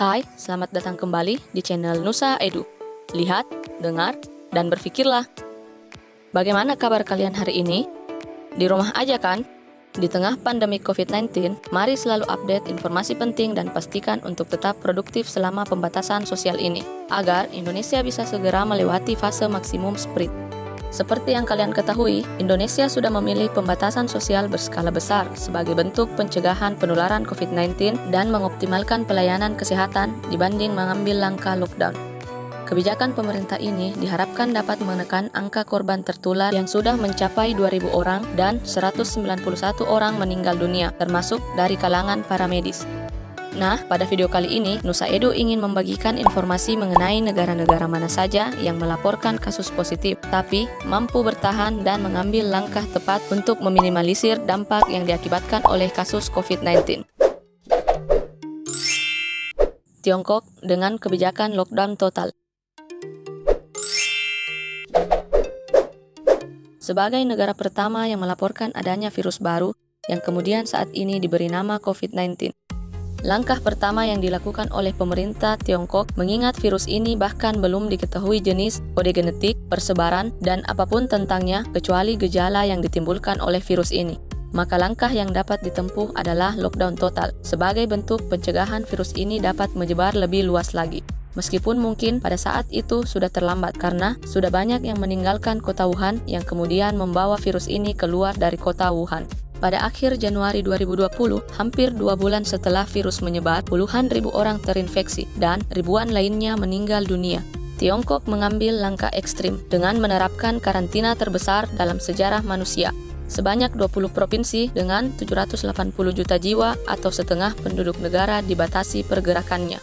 Hai, selamat datang kembali di channel Nusa Edu. Lihat, dengar, dan berpikirlah. Bagaimana kabar kalian hari ini? Di rumah aja kan? Di tengah pandemi COVID-19, mari selalu update informasi penting dan pastikan untuk tetap produktif selama pembatasan sosial ini, agar Indonesia bisa segera melewati fase maksimum spread. Seperti yang kalian ketahui, Indonesia sudah memilih pembatasan sosial berskala besar sebagai bentuk pencegahan penularan COVID-19 dan mengoptimalkan pelayanan kesehatan dibanding mengambil langkah lockdown. Kebijakan pemerintah ini diharapkan dapat menekan angka korban tertular yang sudah mencapai 2.000 orang dan 191 orang meninggal dunia, termasuk dari kalangan para medis. Nah, pada video kali ini, Nusa Edu ingin membagikan informasi mengenai negara-negara mana saja yang melaporkan kasus positif, tapi mampu bertahan dan mengambil langkah tepat untuk meminimalisir dampak yang diakibatkan oleh kasus COVID-19. Tiongkok dengan kebijakan lockdown total. Sebagai negara pertama yang melaporkan adanya virus baru yang kemudian saat ini diberi nama COVID-19. Langkah pertama yang dilakukan oleh pemerintah Tiongkok mengingat virus ini bahkan belum diketahui jenis, kode genetik, persebaran, dan apapun tentangnya kecuali gejala yang ditimbulkan oleh virus ini. Maka langkah yang dapat ditempuh adalah lockdown total sebagai bentuk pencegahan virus ini dapat menyebar lebih luas lagi. Meskipun mungkin pada saat itu sudah terlambat karena sudah banyak yang meninggalkan kota Wuhan yang kemudian membawa virus ini keluar dari kota Wuhan. Pada akhir Januari 2020, hampir 2 bulan setelah virus menyebar, puluhan ribu orang terinfeksi dan ribuan lainnya meninggal dunia. Tiongkok mengambil langkah ekstrim dengan menerapkan karantina terbesar dalam sejarah manusia. Sebanyak 20 provinsi dengan 780 juta jiwa atau setengah penduduk negara dibatasi pergerakannya.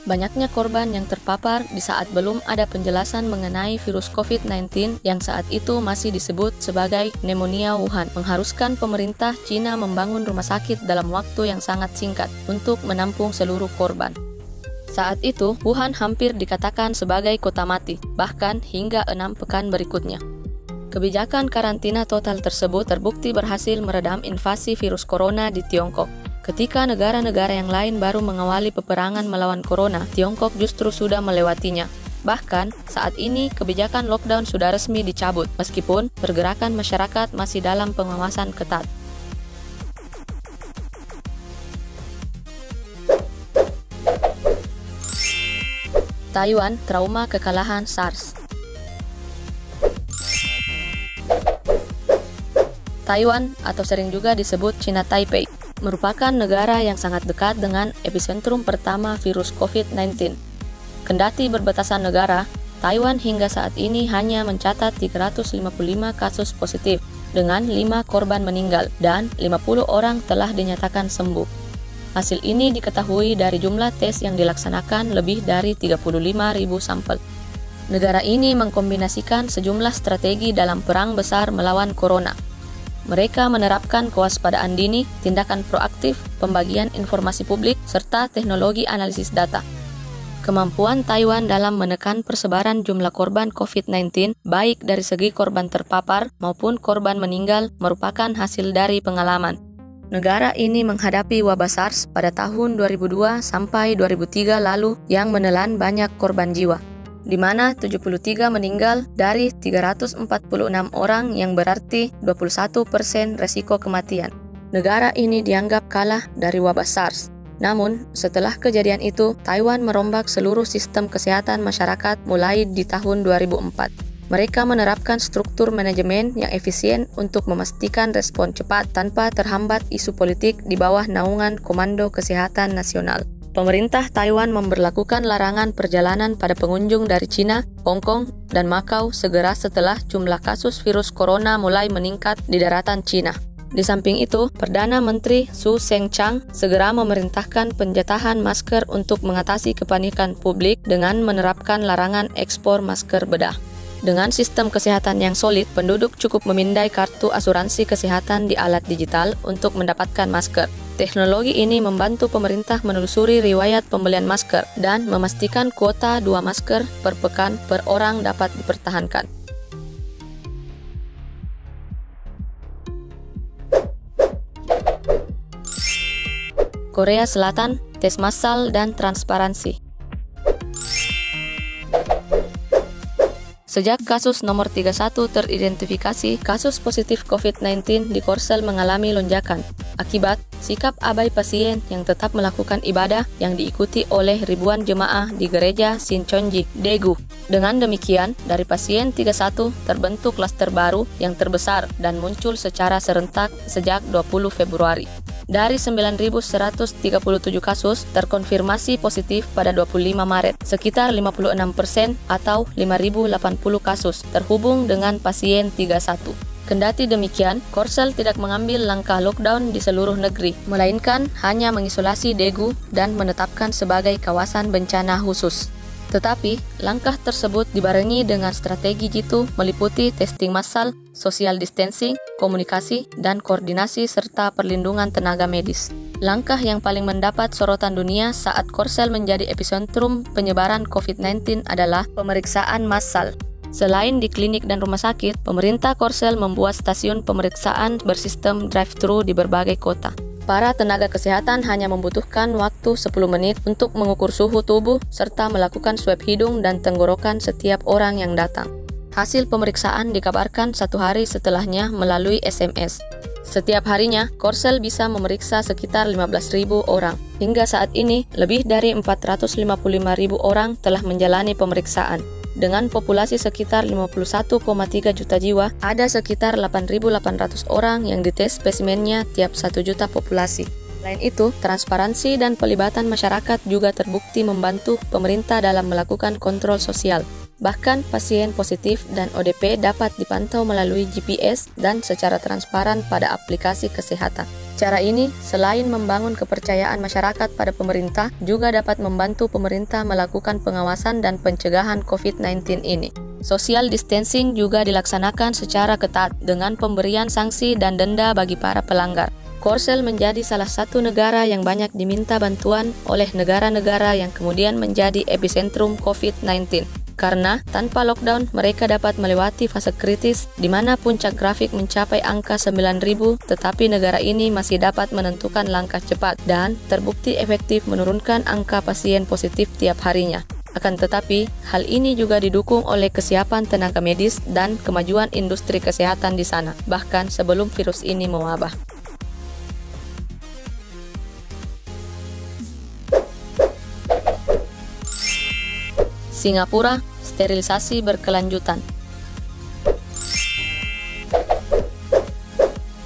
Banyaknya korban yang terpapar di saat belum ada penjelasan mengenai virus COVID-19 yang saat itu masih disebut sebagai pneumonia Wuhan mengharuskan pemerintah Cina membangun rumah sakit dalam waktu yang sangat singkat untuk menampung seluruh korban. Saat itu, Wuhan hampir dikatakan sebagai kota mati, bahkan hingga 6 pekan berikutnya. Kebijakan karantina total tersebut terbukti berhasil meredam invasi virus corona di Tiongkok. Ketika negara-negara yang lain baru mengawali peperangan melawan corona, Tiongkok justru sudah melewatinya. Bahkan, saat ini kebijakan lockdown sudah resmi dicabut, meskipun pergerakan masyarakat masih dalam pengawasan ketat. Taiwan trauma kekalahan SARS. Taiwan, atau sering juga disebut Cina Taipei, merupakan negara yang sangat dekat dengan epicentrum pertama virus COVID-19. Kendati berbatasan negara, Taiwan hingga saat ini hanya mencatat 355 kasus positif, dengan 5 korban meninggal dan 50 orang telah dinyatakan sembuh. Hasil ini diketahui dari jumlah tes yang dilaksanakan lebih dari 35.000 sampel. Negara ini mengkombinasikan sejumlah strategi dalam perang besar melawan corona. Mereka menerapkan kewaspadaan dini, tindakan proaktif, pembagian informasi publik, serta teknologi analisis data. Kemampuan Taiwan dalam menekan persebaran jumlah korban COVID-19, baik dari segi korban terpapar maupun korban meninggal, merupakan hasil dari pengalaman. Negara ini menghadapi wabah SARS pada tahun 2002 sampai 2003 lalu yang menelan banyak korban jiwa, di mana 73 meninggal dari 346 orang yang berarti 21% resiko kematian. Negara ini dianggap kalah dari wabah SARS. Namun, setelah kejadian itu, Taiwan merombak seluruh sistem kesehatan masyarakat mulai di tahun 2004. Mereka menerapkan struktur manajemen yang efisien untuk memastikan respon cepat tanpa terhambat isu politik di bawah naungan Komando Kesehatan Nasional. Pemerintah Taiwan memberlakukan larangan perjalanan pada pengunjung dari Cina, Hong Kong, dan Macau segera setelah jumlah kasus virus corona mulai meningkat di daratan Cina. Di samping itu, Perdana Menteri Su Tseng-chang segera memerintahkan penjatahan masker untuk mengatasi kepanikan publik dengan menerapkan larangan ekspor masker bedah. Dengan sistem kesehatan yang solid, penduduk cukup memindai kartu asuransi kesehatan di alat digital untuk mendapatkan masker. Teknologi ini membantu pemerintah menelusuri riwayat pembelian masker dan memastikan kuota 2 masker per pekan per orang dapat dipertahankan. Korea Selatan tes massal, dan transparansi. Sejak kasus nomor 31 teridentifikasi, kasus positif COVID-19 di Korsel mengalami lonjakan akibat sikap abai pasien yang tetap melakukan ibadah yang diikuti oleh ribuan jemaah di gereja Sinchonji, Daegu. Dengan demikian, dari pasien 31 terbentuk klaster baru yang terbesar dan muncul secara serentak sejak 20 Februari. Dari 9.137 kasus terkonfirmasi positif pada 25 Maret, sekitar 56% atau 5.080 kasus terhubung dengan pasien 31. Kendati demikian, Korsel tidak mengambil langkah lockdown di seluruh negeri, melainkan hanya mengisolasi Daegu dan menetapkan sebagai kawasan bencana khusus. Tetapi, langkah tersebut dibarengi dengan strategi jitu meliputi testing massal, social distancing, komunikasi, dan koordinasi serta perlindungan tenaga medis. Langkah yang paling mendapat sorotan dunia saat Korsel menjadi epicentrum penyebaran COVID-19 adalah pemeriksaan massal. Selain di klinik dan rumah sakit, pemerintah Korsel membuat stasiun pemeriksaan bersistem drive-thru di berbagai kota. Para tenaga kesehatan hanya membutuhkan waktu 10 menit untuk mengukur suhu tubuh serta melakukan swab hidung dan tenggorokan setiap orang yang datang. Hasil pemeriksaan dikabarkan 1 hari setelahnya melalui SMS. Setiap harinya, Korsel bisa memeriksa sekitar 15.000 orang. Hingga saat ini, lebih dari 455.000 orang telah menjalani pemeriksaan. Dengan populasi sekitar 51,3 juta jiwa, ada sekitar 8.800 orang yang dites spesimennya tiap 1 juta populasi. Selain itu, transparansi dan pelibatan masyarakat juga terbukti membantu pemerintah dalam melakukan kontrol sosial. Bahkan, pasien positif dan ODP dapat dipantau melalui GPS dan secara transparan pada aplikasi kesehatan. Cara ini, selain membangun kepercayaan masyarakat pada pemerintah, juga dapat membantu pemerintah melakukan pengawasan dan pencegahan COVID-19 ini. Social distancing juga dilaksanakan secara ketat dengan pemberian sanksi dan denda bagi para pelanggar. Korsel menjadi salah satu negara yang banyak diminta bantuan oleh negara-negara yang kemudian menjadi epicentrum COVID-19. Karena tanpa lockdown, mereka dapat melewati fase kritis di mana puncak grafik mencapai angka 9.000, tetapi negara ini masih dapat menentukan langkah cepat dan terbukti efektif menurunkan angka pasien positif tiap harinya. Akan tetapi, hal ini juga didukung oleh kesiapan tenaga medis dan kemajuan industri kesehatan di sana, bahkan sebelum virus ini mewabah. Singapura, sterilisasi berkelanjutan.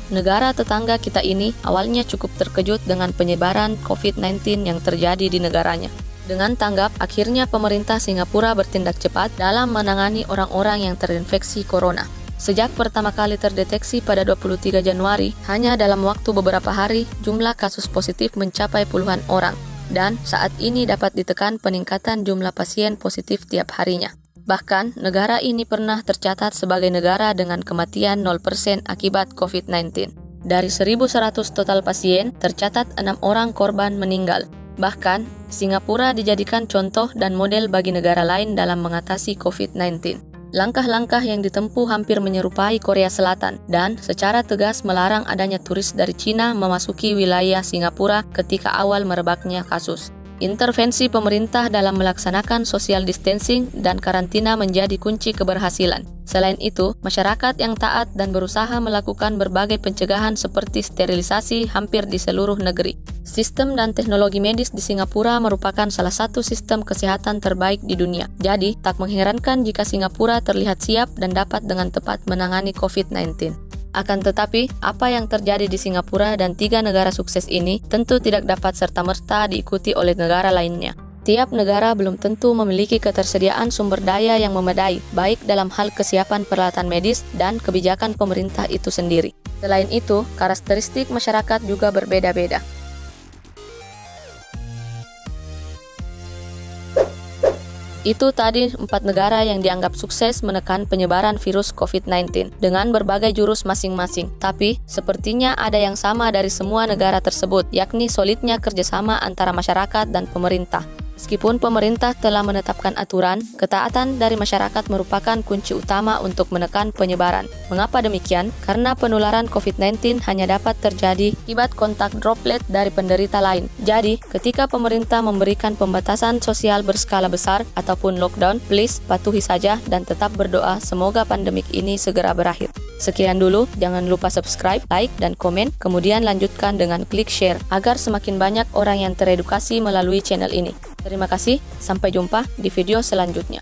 Negara tetangga kita ini awalnya cukup terkejut dengan penyebaran COVID-19 yang terjadi di negaranya. Dengan tanggap, akhirnya pemerintah Singapura bertindak cepat dalam menangani orang-orang yang terinfeksi corona. Sejak pertama kali terdeteksi pada 23 Januari, hanya dalam waktu beberapa hari, jumlah kasus positif mencapai puluhan orang. Dan saat ini dapat ditekan peningkatan jumlah pasien positif tiap harinya. Bahkan, negara ini pernah tercatat sebagai negara dengan kematian 0% akibat COVID-19. Dari 1.100 total pasien, tercatat 6 orang korban meninggal. Bahkan, Singapura dijadikan contoh dan model bagi negara lain dalam mengatasi COVID-19. Langkah-langkah yang ditempuh hampir menyerupai Korea Selatan dan secara tegas melarang adanya turis dari Cina memasuki wilayah Singapura ketika awal merebaknya kasus. Intervensi pemerintah dalam melaksanakan social distancing dan karantina menjadi kunci keberhasilan. Selain itu, masyarakat yang taat dan berusaha melakukan berbagai pencegahan seperti sterilisasi hampir di seluruh negeri. Sistem dan teknologi medis di Singapura merupakan salah satu sistem kesehatan terbaik di dunia. Jadi, tak mengherankan jika Singapura terlihat siap dan dapat dengan tepat menangani COVID-19. Akan tetapi, apa yang terjadi di Singapura dan 3 negara sukses ini tentu tidak dapat serta-merta diikuti oleh negara lainnya. Tiap negara belum tentu memiliki ketersediaan sumber daya yang memadai, baik dalam hal kesiapan peralatan medis dan kebijakan pemerintah itu sendiri. Selain itu, karakteristik masyarakat juga berbeda-beda. Itu tadi 4 negara yang dianggap sukses menekan penyebaran virus COVID-19 dengan berbagai jurus masing-masing. Tapi, sepertinya ada yang sama dari semua negara tersebut, yakni solidnya kerjasama antara masyarakat dan pemerintah. Meskipun pemerintah telah menetapkan aturan, ketaatan dari masyarakat merupakan kunci utama untuk menekan penyebaran. Mengapa demikian? Karena penularan COVID-19 hanya dapat terjadi akibat kontak droplet dari penderita lain. Jadi, ketika pemerintah memberikan pembatasan sosial berskala besar ataupun lockdown, please patuhi saja dan tetap berdoa semoga pandemik ini segera berakhir. Sekian dulu, jangan lupa subscribe, like, dan komen, kemudian lanjutkan dengan klik share agar semakin banyak orang yang teredukasi melalui channel ini. Terima kasih, sampai jumpa di video selanjutnya.